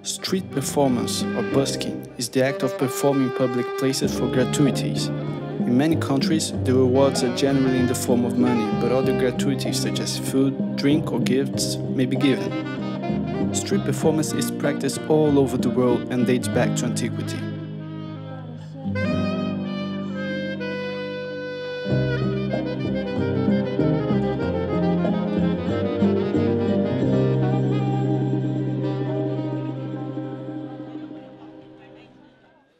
Street performance, or busking, is the act of performing in public places for gratuities. In many countries, the rewards are generally in the form of money, but other gratuities such as food, drink, or gifts may be given. Street performance is practiced all over the world and dates back to antiquity.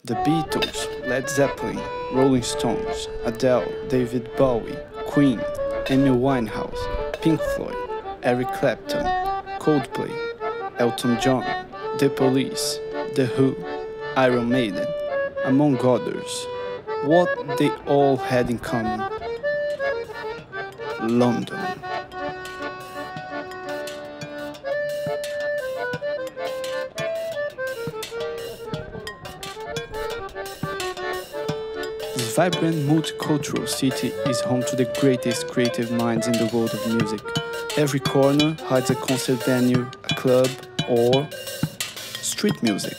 The Beatles, Led Zeppelin, Rolling Stones, Adele, David Bowie, Queen, Amy Winehouse, Pink Floyd, Eric Clapton, Coldplay, Elton John, The Police, The Who, Iron Maiden, among others. What they all had in common: London. This vibrant, multicultural city is home to the greatest creative minds in the world of music. Every corner hides a concert venue, a club, or street music.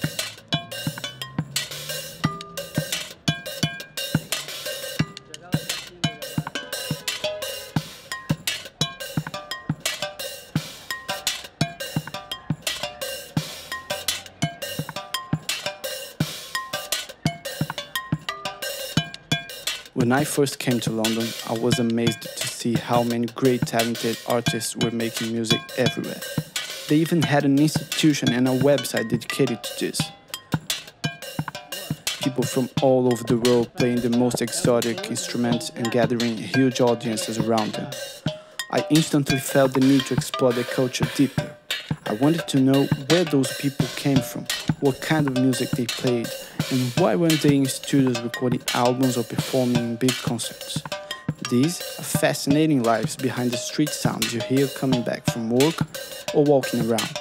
When I first came to London, I was amazed to see how many great talented artists were making music everywhere. They even had an institution and a website dedicated to this. People from all over the world playing the most exotic instruments and gathering huge audiences around them. I instantly felt the need to explore their culture deeper. I wanted to know where those people came from, what kind of music they played, and why weren't they in studios recording albums or performing in big concerts. These are fascinating lives behind the street sounds you hear coming back from work or walking around.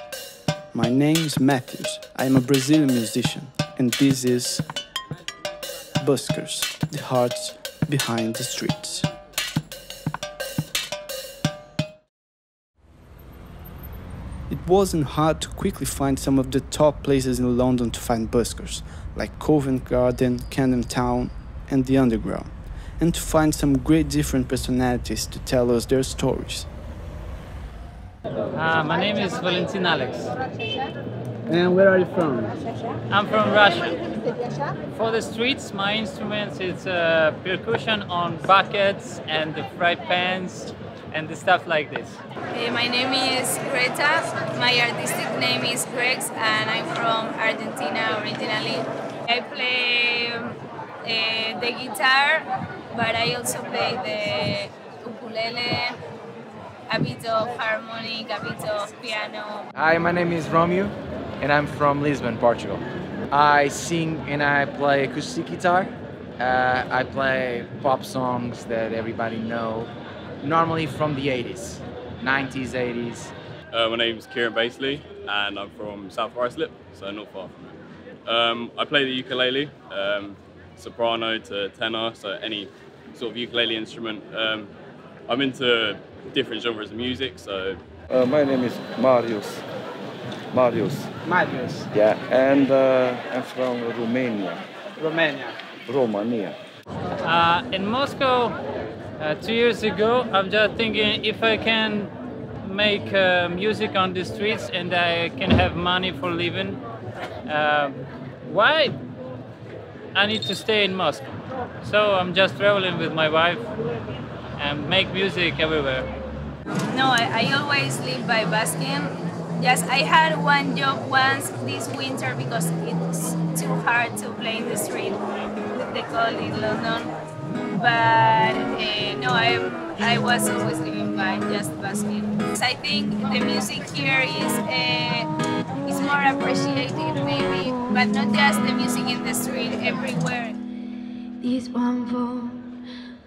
My name is Matheus. I am a Brazilian musician, and this is Buskers, the hearts behind the streets. It wasn't hard to quickly find some of the top places in London to find buskers, like Covent Garden, Camden Town, and the Underground, and to find some great different personalities to tell us their stories. My name is Valentin Alex. And where are you from? I'm from Russia. For the streets, my instruments is percussion on buckets and the fry pans and the stuff like this. My name is Greta. My artistic name is Grex, and I'm from Argentina originally. I play the guitar, but I also play the ukulele, a bit of harmonic, a bit of piano. Hi, my name is Romeo, and I'm from Lisbon, Portugal. I sing and I play acoustic guitar. I play pop songs that everybody know, normally from the 80s, 90s, 80s. My name's Kieran Basley, and I'm from South Ruislip, so not far from it. I play the ukulele, soprano to tenor, so any sort of ukulele instrument. I'm into different genres of music, so... My name is Matheus. Matheus. Yeah, and I'm from Romania. Romania. In Moscow, 2 years ago, I'm just thinking if I can make music on the streets and I can have money for living, why I need to stay in Moscow? So I'm just traveling with my wife and make music everywhere. No, I always live by busking. Yes, I had one job once this winter because it's too hard to play in the street with the cold in London. But no, I was always living by just busking. I think the music here is more appreciated maybe, but not just the music in the street, everywhere. This one for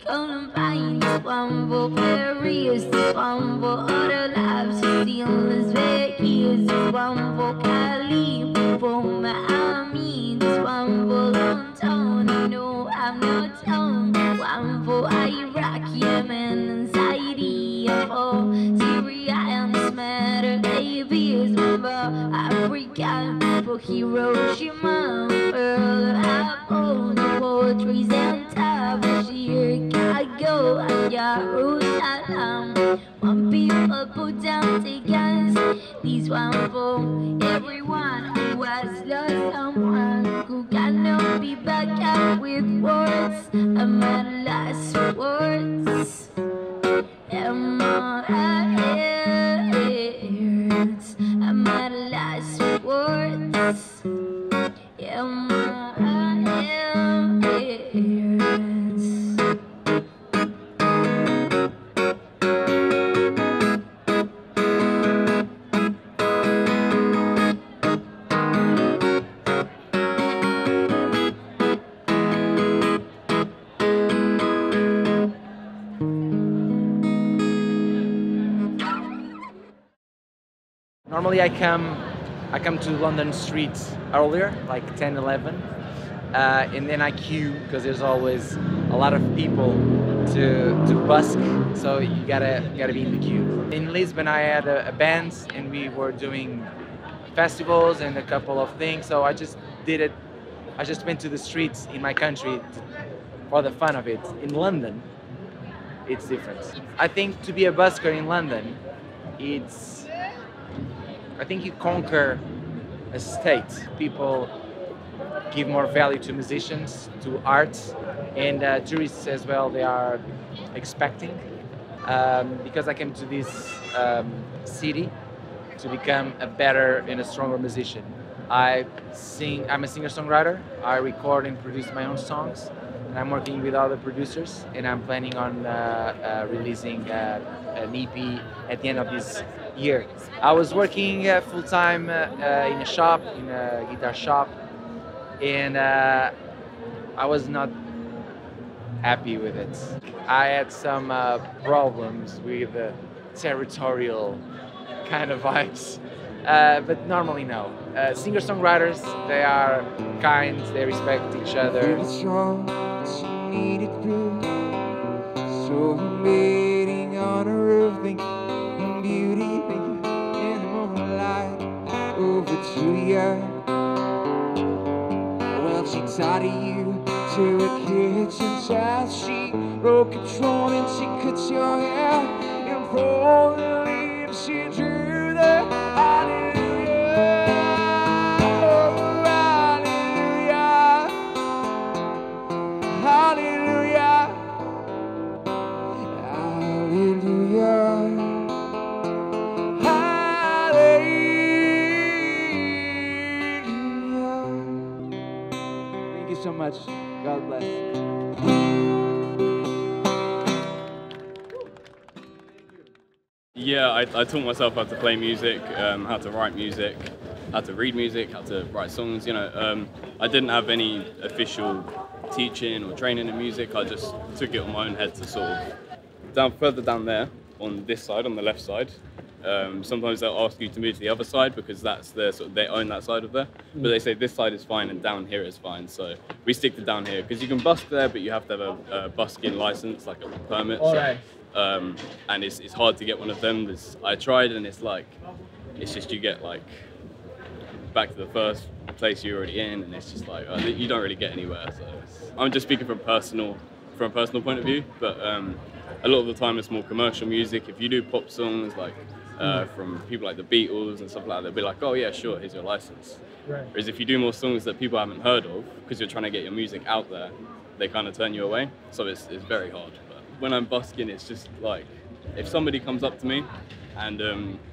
Columbine, this one for Paris, this one for other lives, still Las Vegas, this one for Cali, for Miami, this one for London, no, I'm not young, one for Iraq, Yemen, and Syria, for Syria and Mediterranean, baby, is one for Africa. for Hiroshima, Pearl Harbor, World Trade Center, Chicago, Jerusalem. When people put down their guns, this one for everyone who has lost someone, who cannot be back up with words, and my last words. And my words, and my last words. And my words. Normally I come to London streets earlier, like 10, 11, and then I queue because there's always a lot of people to busk, so you gotta be in the queue. In Lisbon I had a band and we were doing festivals and a couple of things, so I just did it. I just went to the streets in my country for the fun of it. In London, it's different. I think to be a busker in London, I think you conquer a state. People give more value to musicians, to art, and tourists as well. They are expecting. Because I came to this city to become a better and a stronger musician. I'm a singer-songwriter. I record and produce my own songs, and I'm working with other producers, and I'm planning on releasing an EP at the end of this year. I was working full-time in a shop, in a guitar shop, and I was not happy with it. I had some problems with territorial kind of vibes, but normally no. Singer-songwriters, they are kind, they respect each other. So I'm waiting on a roof, thinking beauty, thinking in the moonlight over to you. Well, she tied you to a kitchen chair, she broke control and she cut your hair, and for the leaves she drew the hallelujah, oh hallelujah, hallelujah. Thank you so much. God bless. Yeah, I taught myself how to play music, how to write music, how to read music, how to write songs. You know, I didn't have any official teaching or training in music. I just took it on my own head to sort of further down there on this side, on the left side. Sometimes they'll ask you to move to the other side because that's their they own that side of there. But they say this side is fine and down here is fine. So we stick to down here because you can busk there, but you have to have a busking license, like a permit. All right. And it's hard to get one of them. I tried, and it's just you get like back to the first place you're already in, and it's just like you don't really get anywhere. So I'm just speaking from a personal point of view, but a lot of the time it's more commercial music. If you do pop songs like from people like the Beatles and stuff like that, they'll be like, oh yeah, sure, here's your license. Right. Whereas if you do more songs that people haven't heard of, because you're trying to get your music out there, they kind of turn you away. So it's very hard. But when I'm busking, it's just like, if somebody comes up to me and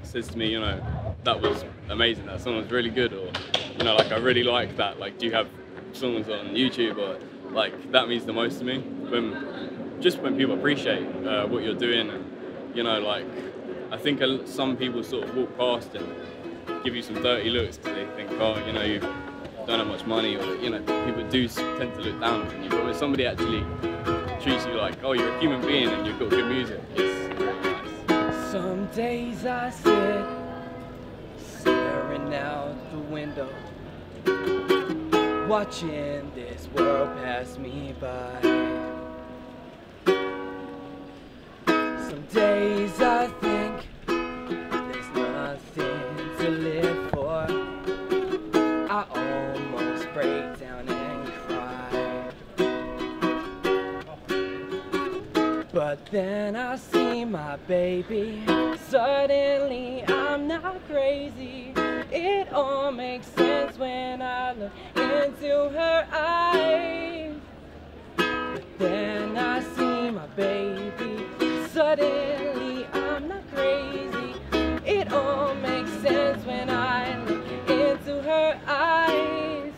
says to me, you know, that was amazing, that song was really good, or, you know, like, I really like that, like, do you have songs on YouTube, or, like, that means the most to me. Just when people appreciate what you're doing, and, you know, like, I think some people sort of walk past and give you some dirty looks because they think, oh, you know, you don't have much money, or, you know, people do tend to look down on you. But when somebody actually treats you like, oh, you're a human being and you've got good music, it's really nice. Some days I sit staring out the window, watching this world pass me by. Some days I think there's nothing to live for. I almost break down and cry. But then I see my baby. Suddenly I'm not crazy. It all makes sense when I look into her eyes. But then I see my baby. Suddenly I'm not crazy. It all makes sense when I look into her eyes.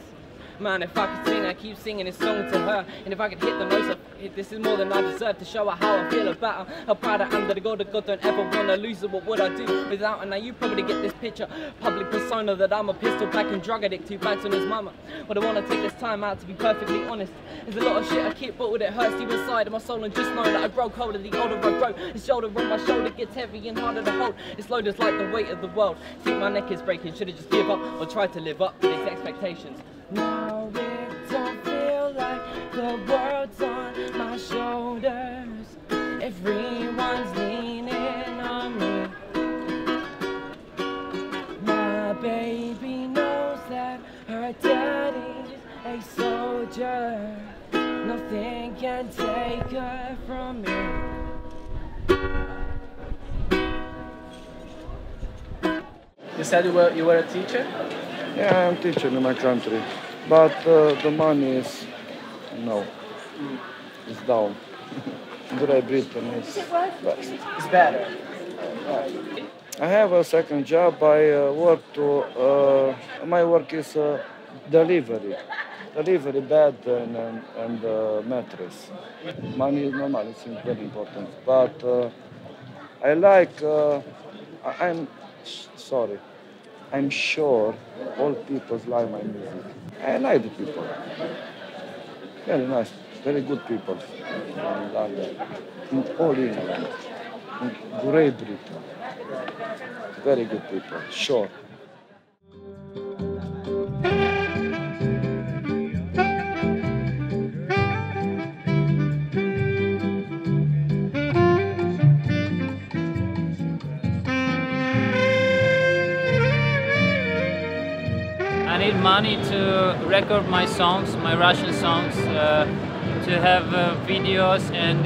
Man, if I could sing, I'd keep singing this song to her. And if I could hit the notes, this is more than I deserve to show her how I feel about her. How proud I am that I got God don't ever wanna lose her. What would I do without her? Now you probably get this picture. Public persona that I'm a pistol packing drug addict, 2 bags on his mama. But I wanna take this time out to be perfectly honest. There's a lot of shit I keep, but it hurts deep inside of my soul. And just know that I grow colder the older I grow. The shoulder on my shoulder gets heavy and harder to hold. It's loaded like the weight of the world. Think my neck is breaking, should've just give up or tried to live up to these expectations. Now it don't feel like the world's on my shoulders. Everyone's leaning on me. My baby knows that her daddy's a soldier. Nothing can take her from me. You said you were a teacher? Yeah, I'm teaching in my country, but the money is it's down. Great Britain is best. It's better. I have a second job. I work my work is delivery bed and mattress. Money is normal. It's very important, but I like. I'm sure all people like my music. I like the people. Very nice, very good people. I love that. In all England, in Great Britain. Very good people, sure. I need money to record my songs, my Russian songs, to have videos, and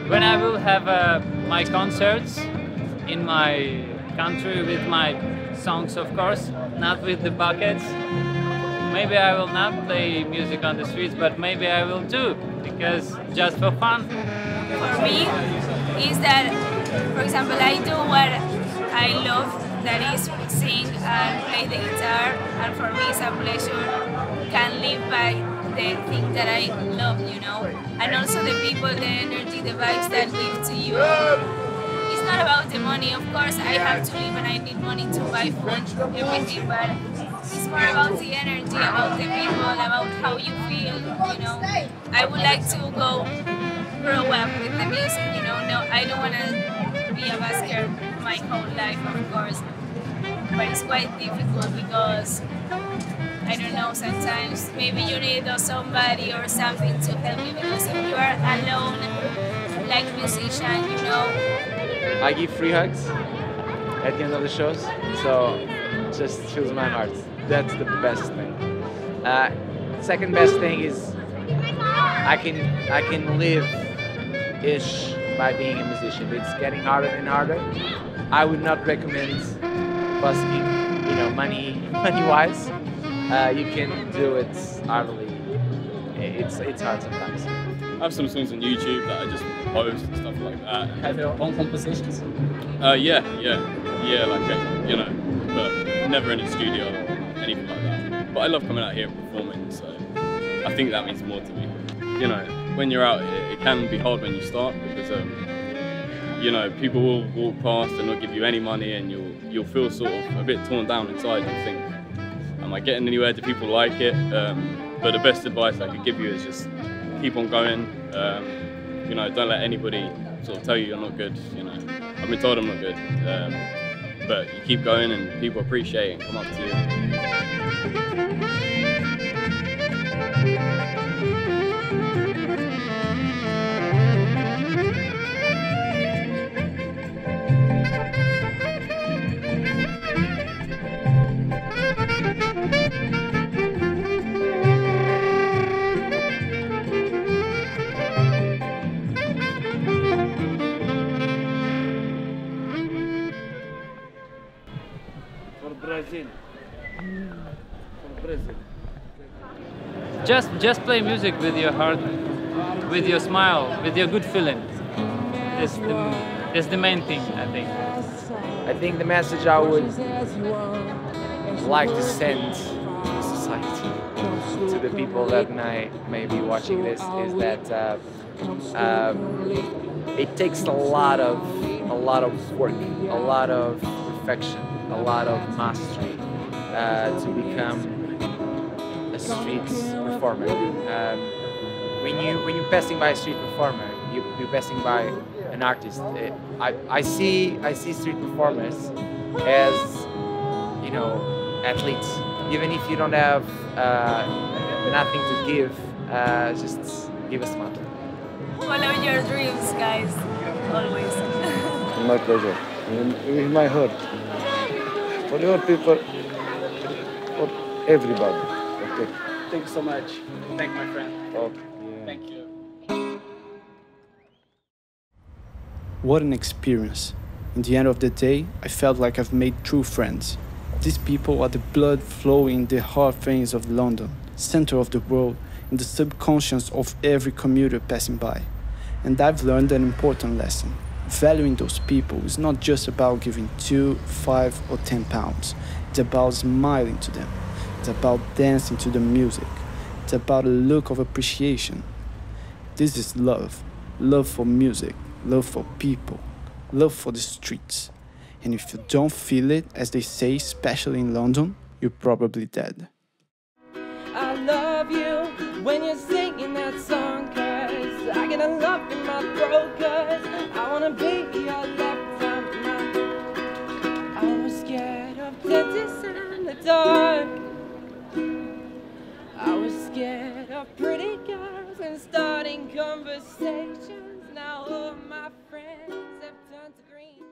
when I will have my concerts in my country with my songs, of course, not with the buckets. Maybe I will not play music on the streets, but maybe I will do, because just for fun. For me, is that, for example, I do what I love, that is sing and play the guitar, and for me it's a pleasure, can live by the thing that I love, you know, and also the people, the energy, the vibes that give to you. It's not about the money, of course I have to live and I need money to buy food, everything, but it's more about the energy, about the people, about how you feel, you know. I would like to grow up with the music, you know. No, I don't want to be a busker my whole life, of course, but it's quite difficult because I don't know, sometimes maybe you need somebody or something to help you, because if you are alone like musician, you know. I give free hugs at the end of the shows, so it just fills my heart. That's the best thing. Second best thing is I can live-ish by being a musician. It's getting harder and harder. I would not recommend busking, you know, money-wise. You can do it hardly. It's hard sometimes. I have some songs on YouTube that I just post and stuff like that. Have your own compositions? Yeah, like you know, but never in a studio or anything like that. But I love coming out here and performing, so I think that means more to me. You know, when you're out here, it can be hard when you start, because you know, people will walk past and not give you any money, and you'll feel sort of a bit torn down inside. You think, am I getting anywhere? Do people like it? But the best advice I could give you is just keep on going. You know, don't let anybody sort of tell you you're not good. You know, I've been told I'm not good, but you keep going, and people appreciate it and come up to you. Just play music with your heart, with your smile, with your good feeling. That's the main thing, I think. I think the message I would like to send to society, to the people that may be watching this, is that it takes a lot of work, a lot of perfection, a lot of mastery to become a street performer. When you're passing by a street performer, you're passing by an artist. I see street performers as, you know, athletes. Even if you don't have nothing to give, just give a smile. Follow your dreams, guys. Always. My pleasure. With my heart. For your people, for everybody. Okay. Thank you so much. Thank my friend. Okay. Thank you. What an experience. In the end of the day, I felt like I've made true friends. These people are the blood flowing in the heart veins of London, center of the world, in the subconscious of every commuter passing by. And I've learned an important lesson. Valuing those people is not just about giving 2, 5 or 10 pounds. It's about smiling to them. It's about dancing to the music. It's about a look of appreciation. This is love. Love for music, love for people, love for the streets. And if you don't feel it, as they say, especially in London, you're probably dead. I love you when you're singing that song, 'cause I get a lump in my throat, 'cause I wanna be your lifetime. I was scared of dentists in the dark. I was scared of pretty girls and starting conversations. Now all my friends have turned to green.